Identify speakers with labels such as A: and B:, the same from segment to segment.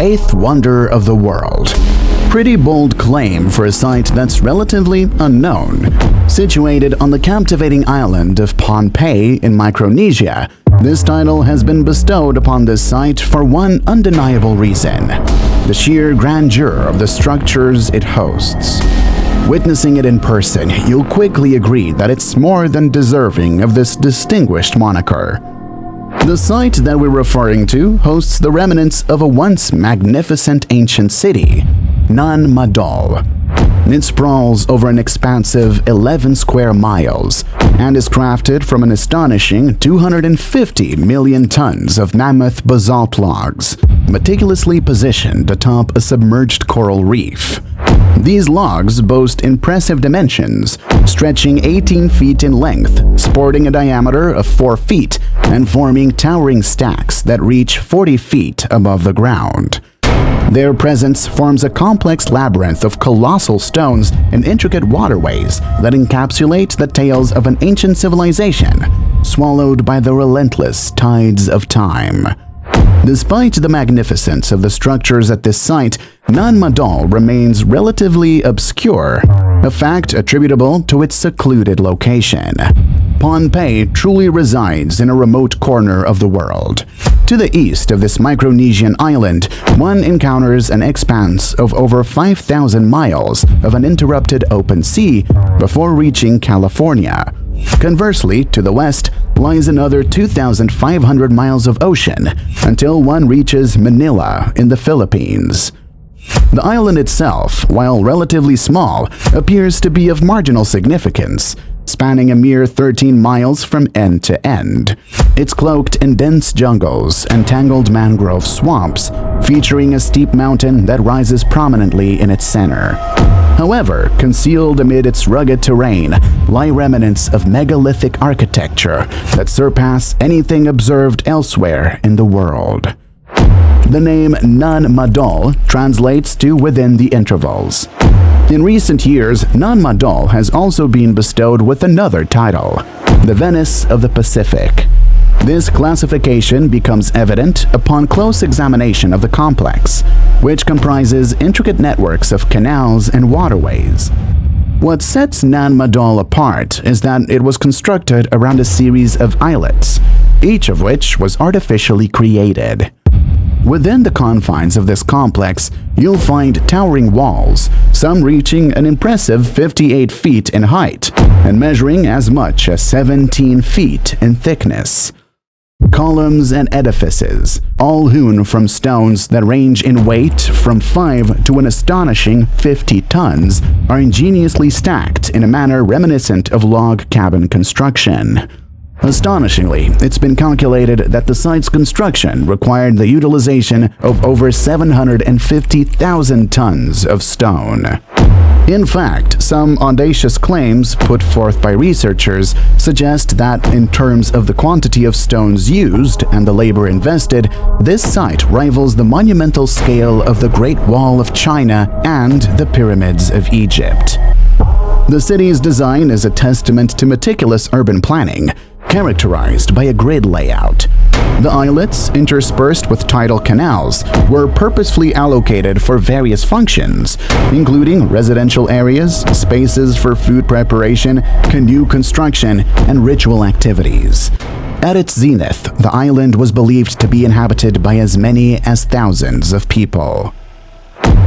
A: Eighth wonder of the world. Pretty bold claim for a site that's relatively unknown. Situated on the captivating island of Pohnpei in Micronesia, this title has been bestowed upon this site for one undeniable reason: the sheer grandeur of the structures it hosts. Witnessing it in person, you'll quickly agree that it's more than deserving of this distinguished moniker. The site that we're referring to hosts the remnants of a once magnificent ancient city, Nan Madol. It sprawls over an expansive 11 square miles and is crafted from an astonishing 250 million tons of mammoth basalt logs, meticulously positioned atop a submerged coral reef. These logs boast impressive dimensions, stretching 18 feet in length, sporting a diameter of 4 feet, and forming towering stacks that reach 40 feet above the ground. Their presence forms a complex labyrinth of colossal stones and intricate waterways that encapsulate the tales of an ancient civilization, swallowed by the relentless tides of time. Despite the magnificence of the structures at this site, Nan Madol remains relatively obscure, a fact attributable to its secluded location. Pohnpei truly resides in a remote corner of the world. To the east of this Micronesian island, one encounters an expanse of over 5,000 miles of uninterrupted open sea before reaching California. Conversely, to the west lies another 2,500 miles of ocean until one reaches Manila in the Philippines. The island itself, while relatively small, appears to be of marginal significance, spanning a mere 13 miles from end to end. It's cloaked in dense jungles and tangled mangrove swamps, featuring a steep mountain that rises prominently in its center. However, concealed amid its rugged terrain lie remnants of megalithic architecture that surpass anything observed elsewhere in the world. The name Nan Madol translates to within the intervals. In recent years, Nan Madol has also been bestowed with another title, the Venice of the Pacific. This classification becomes evident upon close examination of the complex, which comprises intricate networks of canals and waterways. What sets Nan Madol apart is that it was constructed around a series of islets, each of which was artificially created. Within the confines of this complex, you'll find towering walls, some reaching an impressive 58 feet in height and measuring as much as 17 feet in thickness. Columns and edifices, all hewn from stones that range in weight from 5 to an astonishing 50 tons, are ingeniously stacked in a manner reminiscent of log cabin construction. Astonishingly, it's been calculated that the site's construction required the utilization of over 750,000 tons of stone. In fact, some audacious claims put forth by researchers suggest that, in terms of the quantity of stones used and the labor invested, this site rivals the monumental scale of the Great Wall of China and the Pyramids of Egypt. The city's design is a testament to meticulous urban planning, characterized by a grid layout. The islets, interspersed with tidal canals, were purposefully allocated for various functions, including residential areas, spaces for food preparation, canoe construction, and ritual activities. At its zenith, the island was believed to be inhabited by as many as thousands of people.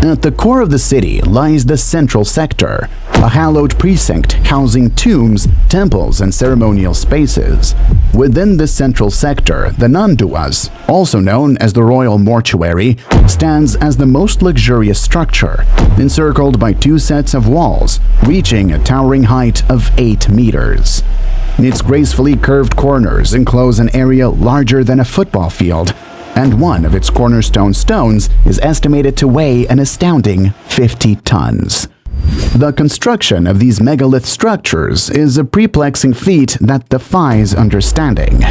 A: At the core of the city lies the central sector, a hallowed precinct housing tombs, temples, and ceremonial spaces. Within this central sector, the Nanduas, also known as the Royal Mortuary, stands as the most luxurious structure, encircled by 2 sets of walls, reaching a towering height of 8 meters. Its gracefully curved corners enclose an area larger than a football field, and one of its cornerstone stones is estimated to weigh an astounding 50 tons. The construction of these megalith structures is a perplexing feat that defies understanding.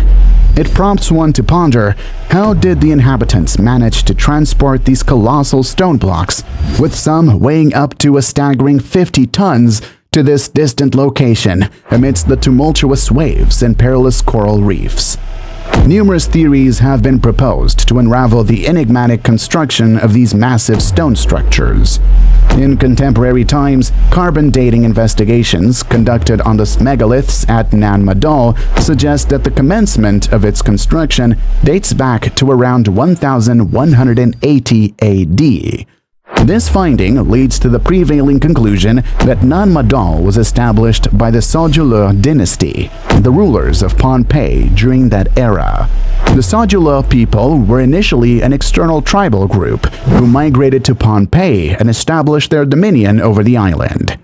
A: It prompts one to ponder, how did the inhabitants manage to transport these colossal stone blocks, with some weighing up to a staggering 50 tons, to this distant location amidst the tumultuous waves and perilous coral reefs? Numerous theories have been proposed to unravel the enigmatic construction of these massive stone structures. In contemporary times, carbon dating investigations conducted on the megaliths at Nan Madol suggest that the commencement of its construction dates back to around 1180 AD. This finding leads to the prevailing conclusion that Nan Madol was established by the Seljuk dynasty, the rulers of Pohnpei during that era. The Seljuk people were initially an external tribal group who migrated to Pohnpei and established their dominion over the island.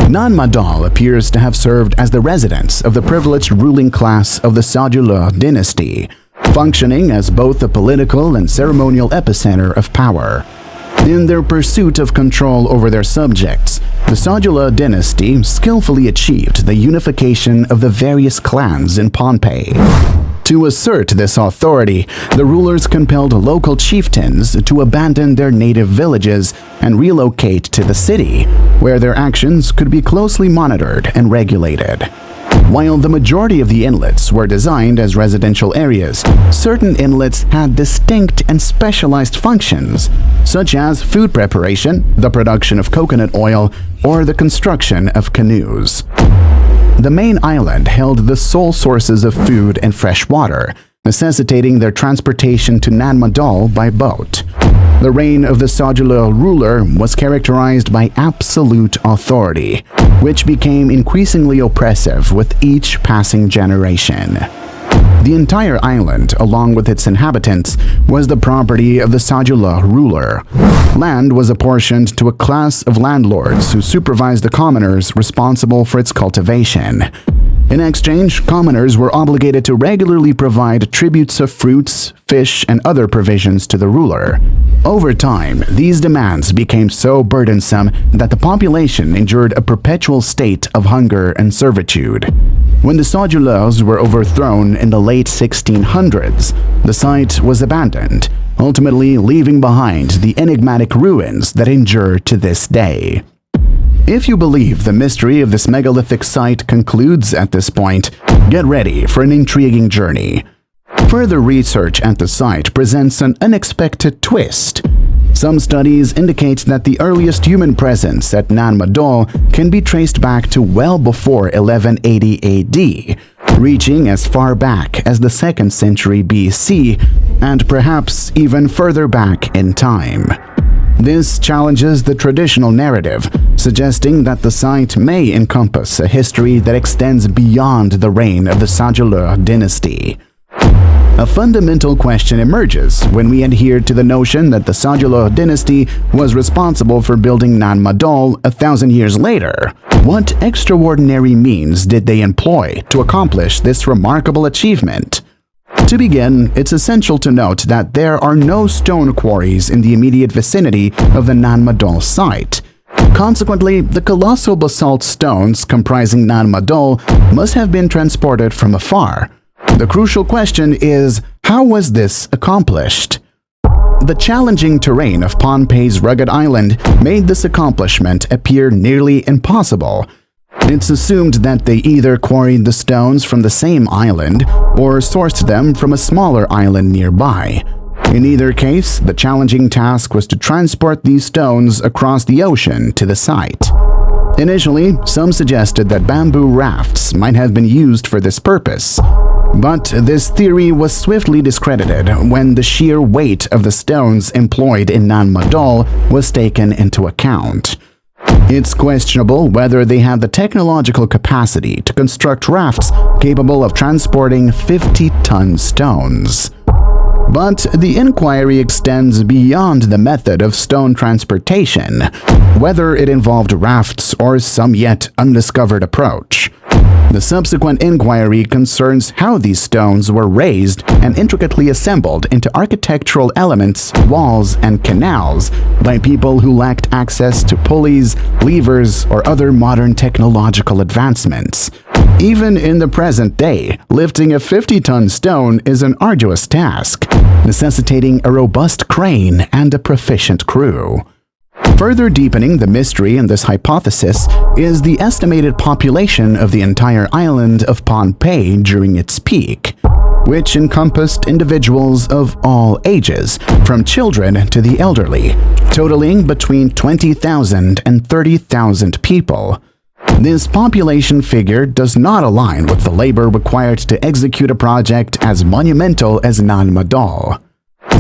A: Nan Madol appears to have served as the residence of the privileged ruling class of the Seljuk dynasty, functioning as both a political and ceremonial epicenter of power. In their pursuit of control over their subjects, the Seljuk dynasty skillfully achieved the unification of the various clans in Pohnpei. To assert this authority, the rulers compelled local chieftains to abandon their native villages and relocate to the city, where their actions could be closely monitored and regulated. While the majority of the inlets were designed as residential areas, certain inlets had distinct and specialized functions, such as food preparation, the production of coconut oil, or the construction of canoes. The main island held the sole sources of food and fresh water, necessitating their transportation to Nan Madol by boat. The reign of the Seljuk ruler was characterized by absolute authority, which became increasingly oppressive with each passing generation. The entire island, along with its inhabitants, was the property of the Seljuk ruler. Land was apportioned to a class of landlords who supervised the commoners responsible for its cultivation. In exchange, commoners were obligated to regularly provide tributes of fruits, fish, and other provisions to the ruler. Over time, these demands became so burdensome that the population endured a perpetual state of hunger and servitude. When the Seljuks were overthrown in the late 1600s, the site was abandoned, ultimately leaving behind the enigmatic ruins that endure to this day. If you believe the mystery of this megalithic site concludes at this point, get ready for an intriguing journey. Further research at the site presents an unexpected twist. Some studies indicate that the earliest human presence at Nan Madol can be traced back to well before 1180 AD, reaching as far back as the 2nd century BC, and perhaps even further back in time. This challenges the traditional narrative, suggesting that the site may encompass a history that extends beyond the reign of the Seljuk dynasty. A fundamental question emerges when we adhere to the notion that the Seljuk dynasty was responsible for building Nan Madol 1,000 years later. What extraordinary means did they employ to accomplish this remarkable achievement? To begin, it's essential to note that there are no stone quarries in the immediate vicinity of the Nan Madol site. Consequently, the colossal basalt stones comprising Nan Madol must have been transported from afar. The crucial question is, how was this accomplished? The challenging terrain of Pohnpei's rugged island made this accomplishment appear nearly impossible. It's assumed that they either quarried the stones from the same island or sourced them from a smaller island nearby. In either case, the challenging task was to transport these stones across the ocean to the site. Initially, some suggested that bamboo rafts might have been used for this purpose. But this theory was swiftly discredited when the sheer weight of the stones employed in Nan Madol was taken into account. It's questionable whether they had the technological capacity to construct rafts capable of transporting 50-ton stones. But the inquiry extends beyond the method of stone transportation, whether it involved rafts or some yet undiscovered approach. The subsequent inquiry concerns how these stones were raised and intricately assembled into architectural elements, walls, and canals by people who lacked access to pulleys, levers, or other modern technological advancements. Even in the present day, lifting a 50-ton stone is an arduous task, necessitating a robust crane and a proficient crew. Further deepening the mystery in this hypothesis is the estimated population of the entire island of Pohnpei during its peak. which encompassed individuals of all ages, from children to the elderly, totaling between 20,000 and 30,000 people. This population figure does not align with the labor required to execute a project as monumental as Nan Madol.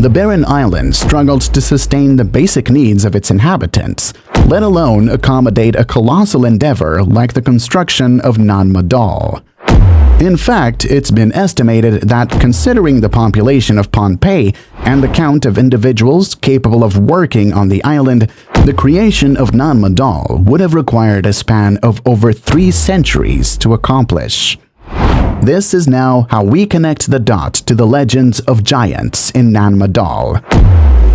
A: The barren island struggled to sustain the basic needs of its inhabitants, let alone accommodate a colossal endeavor like the construction of Nan Madol. In fact, it's been estimated that, considering the population of Pohnpei and the count of individuals capable of working on the island, the creation of Nan Madol would have required a span of over 3 centuries to accomplish. This is now how we connect the dots to the legends of giants in Nan Madol.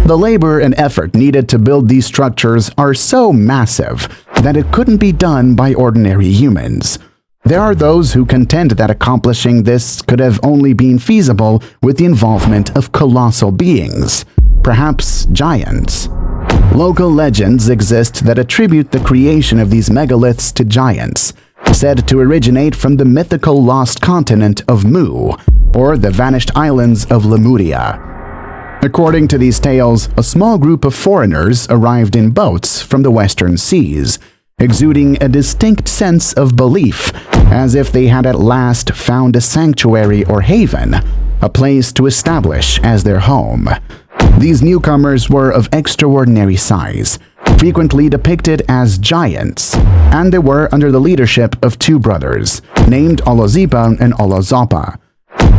A: The labor and effort needed to build these structures are so massive that it couldn't be done by ordinary humans. There are those who contend that accomplishing this could have only been feasible with the involvement of colossal beings, perhaps giants. Local legends exist that attribute the creation of these megaliths to giants, said to originate from the mythical lost continent of Mu, or the vanished islands of Lemuria. According to these tales, a small group of foreigners arrived in boats from the western seas, exuding a distinct sense of belief, as if they had at last found a sanctuary or haven, a place to establish as their home. These newcomers were of extraordinary size, frequently depicted as giants, and they were under the leadership of 2 brothers, named Olozipa and Olozapa.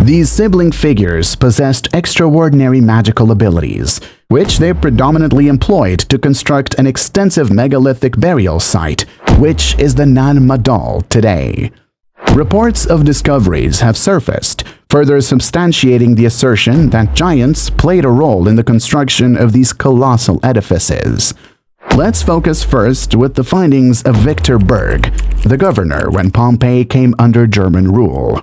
A: These sibling figures possessed extraordinary magical abilities, which they predominantly employed to construct an extensive megalithic burial site, which is the Nan Madol today. Reports of discoveries have surfaced, further substantiating the assertion that giants played a role in the construction of these colossal edifices. Let's focus first with the findings of Victor Berg, the governor when Pohnpei came under German rule.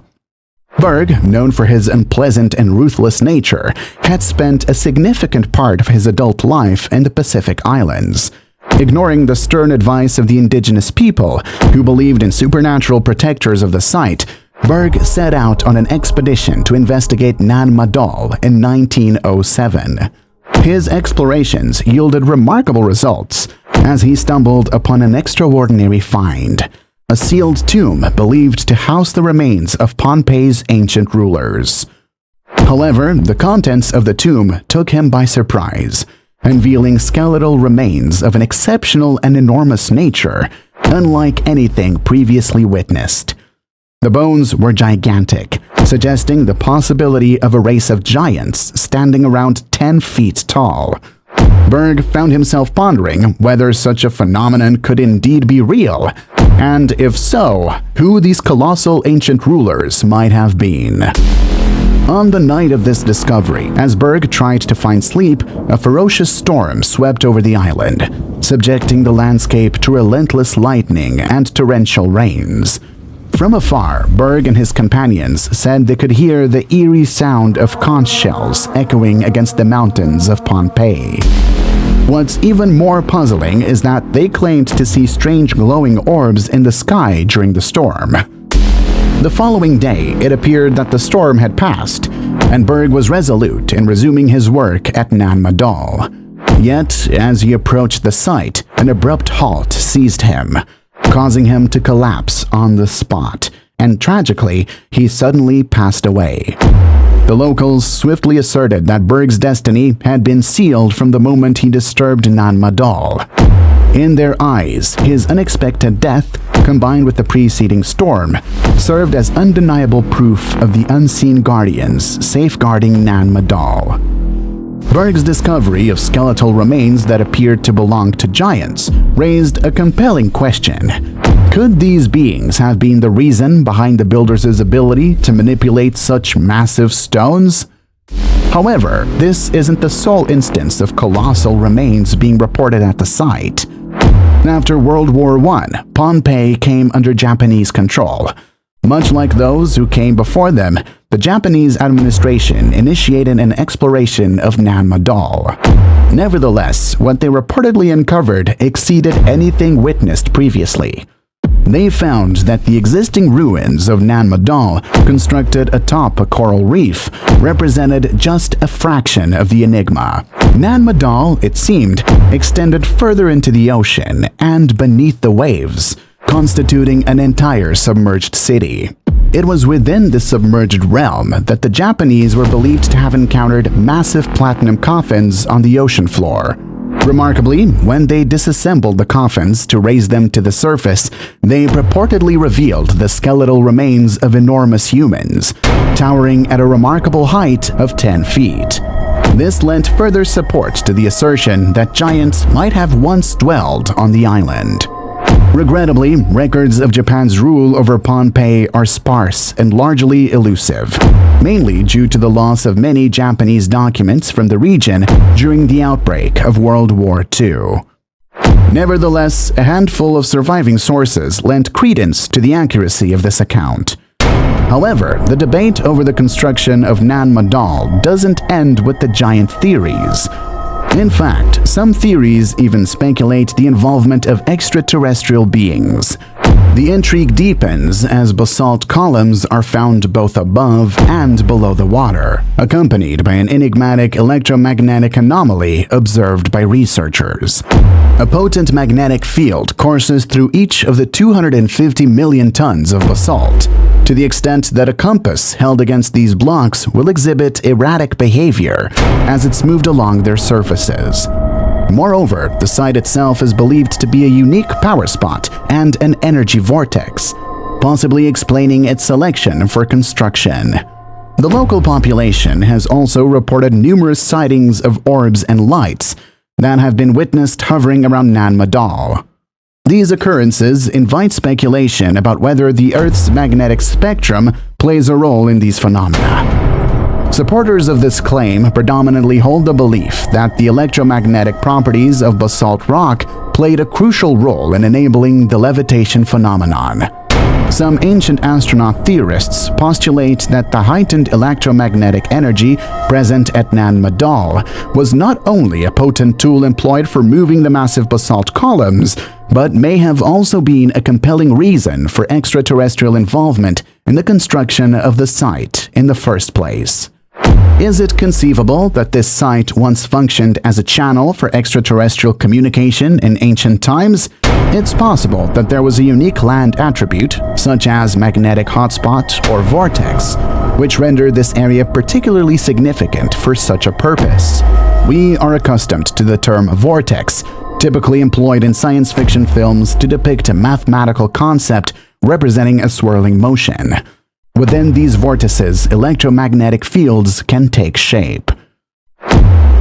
A: Berg, known for his unpleasant and ruthless nature, had spent a significant part of his adult life in the Pacific Islands. Ignoring the stern advice of the indigenous people, who believed in supernatural protectors of the site, Berg set out on an expedition to investigate Nan Madol in 1907. His explorations yielded remarkable results, as he stumbled upon an extraordinary find: a sealed tomb believed to house the remains of Pohnpei's ancient rulers. However, the contents of the tomb took him by surprise, unveiling skeletal remains of an exceptional and enormous nature, unlike anything previously witnessed. The bones were gigantic, suggesting the possibility of a race of giants standing around 10 feet tall. Berg found himself pondering whether such a phenomenon could indeed be real, and if so, who these colossal ancient rulers might have been. On the night of this discovery, as Berg tried to find sleep, a ferocious storm swept over the island, subjecting the landscape to relentless lightning and torrential rains. From afar, Berg and his companions said they could hear the eerie sound of conch shells echoing against the mountains of Pohnpei. What's even more puzzling is that they claimed to see strange glowing orbs in the sky during the storm. The following day, it appeared that the storm had passed, and Berg was resolute in resuming his work at Nan Madol. Yet, as he approached the site, an abrupt halt seized him, causing him to collapse on the spot, and tragically, he suddenly passed away. The locals swiftly asserted that Berg's destiny had been sealed from the moment he disturbed Nan Madol. In their eyes, his unexpected death, combined with the preceding storm, served as undeniable proof of the unseen guardians safeguarding Nan Madol. Berg's discovery of skeletal remains that appeared to belong to giants raised a compelling question. Could these beings have been the reason behind the builders' ability to manipulate such massive stones? However, this isn't the sole instance of colossal remains being reported at the site. After World War I, Pohnpei came under Japanese control. Much like those who came before them, the Japanese administration initiated an exploration of Nan Madol. Nevertheless, what they reportedly uncovered exceeded anything witnessed previously. They found that the existing ruins of Nan Madol, constructed atop a coral reef, represented just a fraction of the enigma. Nan Madol, it seemed, extended further into the ocean and beneath the waves, constituting an entire submerged city. It was within this submerged realm that the Japanese were believed to have encountered massive platinum coffins on the ocean floor. Remarkably, when they disassembled the coffins to raise them to the surface, they purportedly revealed the skeletal remains of enormous humans, towering at a remarkable height of 10 feet. This lent further support to the assertion that giants might have once dwelled on the island. Regrettably, records of Japan's rule over Pohnpei are sparse and largely elusive, mainly due to the loss of many Japanese documents from the region during the outbreak of World War II. Nevertheless, a handful of surviving sources lent credence to the accuracy of this account. However, the debate over the construction of Nan Madol doesn't end with the giant theories. In fact, some theories even speculate the involvement of extraterrestrial beings. The intrigue deepens as basalt columns are found both above and below the water, accompanied by an enigmatic electromagnetic anomaly observed by researchers. A potent magnetic field courses through each of the 250 million tons of basalt, to the extent that a compass held against these blocks will exhibit erratic behavior as it's moved along their surfaces. Moreover, the site itself is believed to be a unique power spot and an energy vortex, possibly explaining its selection for construction. The local population has also reported numerous sightings of orbs and lights that have been witnessed hovering around Nan Madol. These occurrences invite speculation about whether the Earth's magnetic spectrum plays a role in these phenomena. Supporters of this claim predominantly hold the belief that the electromagnetic properties of basalt rock played a crucial role in enabling the levitation phenomenon. Some ancient astronaut theorists postulate that the heightened electromagnetic energy present at Nan Madol was not only a potent tool employed for moving the massive basalt columns, but may have also been a compelling reason for extraterrestrial involvement in the construction of the site in the first place. Is it conceivable that this site once functioned as a channel for extraterrestrial communication in ancient times? It's possible that there was a unique land attribute, such as magnetic hotspot or vortex, which rendered this area particularly significant for such a purpose. We are accustomed to the term vortex, typically employed in science fiction films to depict a mathematical concept representing a swirling motion. Within these vortices, electromagnetic fields can take shape.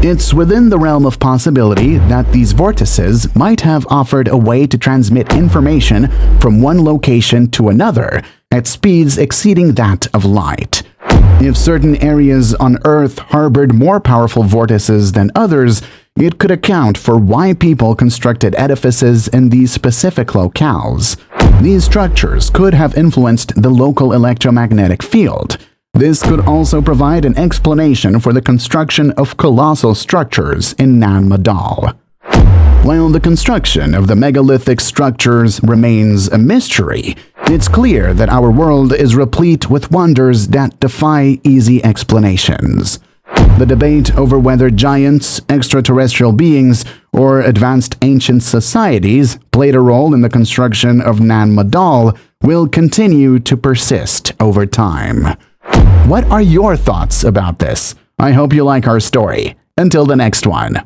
A: It's within the realm of possibility that these vortices might have offered a way to transmit information from one location to another at speeds exceeding that of light. If certain areas on Earth harbored more powerful vortices than others, it could account for why people constructed edifices in these specific locales. These structures could have influenced the local electromagnetic field. This could also provide an explanation for the construction of colossal structures in Nan Madol. While the construction of the megalithic structures remains a mystery, it's clear that our world is replete with wonders that defy easy explanations. The debate over whether giants, extraterrestrial beings, or advanced ancient societies played a role in the construction of Nan Madol will continue to persist over time. What are your thoughts about this? I hope you like our story. Until the next one.